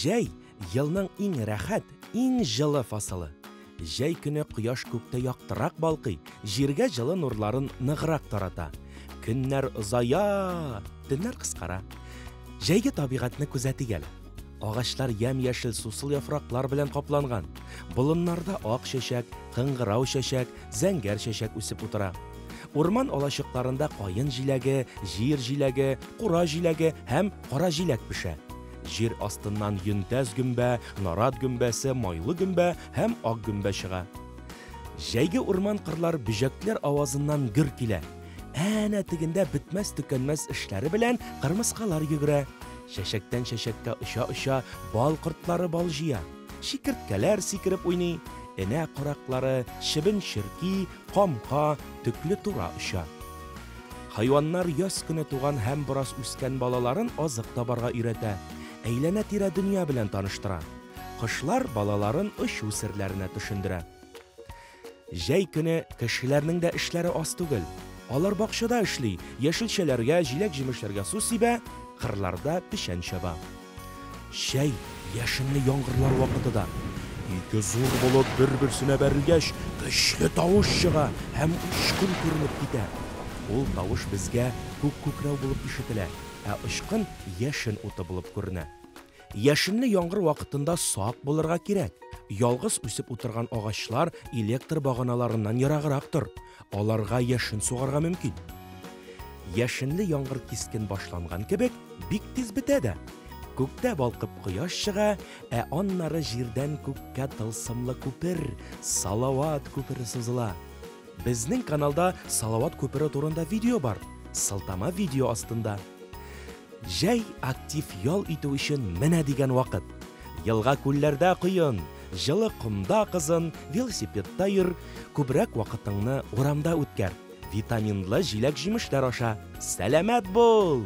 Жәй елның иң рәхәт, иң жылы фасылы. Жәй көне кояш күктә яктырак балкый, җиргә жылы нурларын ныграк тарата. Көннәр озая, төннәр кыскара. Жәйге табигатьне күзәтик әле. Агачлар ямь-яшел сусыл яфраклар белән капланган. Болыннарда ак чәчәк, кыңгырау чәчәк, зәңгәр чәчәк үсеп утыра. Урман алачыкларында кайын җиләге, җир җиләге, кура җиләге һәм кара җиләк пешә. Җир астыннан йөнтәс гөмбә, нарат гөмбәсе, майлы гөмбә һәм ак гөмбә чыга. Җәйге урман кырлар бөҗәкләр авазыннан гөр килә. Әнә тегендә бетмәс-төкәнмәс эшләре белән кырмыскалар йөгерә. Чәчәктән чәчәккә оча-оча бал кортлары бал җыя. Шикерткәләр сикереп уйный. Энә караклары, чебен чирки, камка, төкле тура оча. Хайваннар яз көне туган һәм бераз үскән балаларын азык табарга өйрәтә. Әйләнә-тирә дөнья белән таныштыра. Кышлар балаларын очу серләренә төшендерә. Җәй көне кешеләрнең дә эшләре аз түгел. Алар бакчада эшли, яшелчәләргә, җиләк-җимешләргә су сибә, кырларда пешән чаба. Җәй яшенле яңгырлар вакытыда. Ике зур булып бер-берсенә бәрелгәч, көчле тавыш чыга һәм учкын күренеп китә. Ул тавыш безгә күк-күкрәү булып ишетелә, ә учкын яшен уты булып күренә. Яшенле яңгыр вакытында сак булырга кирәк. Ялгыз үсеп утырган агачлар электр баганаларыннан ярагырактыр. Аларга яшен сугарга мөмкин. Яшенле яңгыр кискен башланган кебек, бик тиз бетә дә. Күктә балкып кояш чыга, ә аннары җирдән күккә тылсымлы күпер, Салават күпере сузыла. Безнең каналда Салават күпере турында видео бар. Сылтама видео астында. Җәй актив ял итү өчен менә дигән вакыт. Елга күлләрдә кыйын, җылы кумда кызын, велосипедта йөр, күбрәк вакытыңны урамда үткәр. Витаминлы җиләк-җимешләр аша. Сәламәт бул!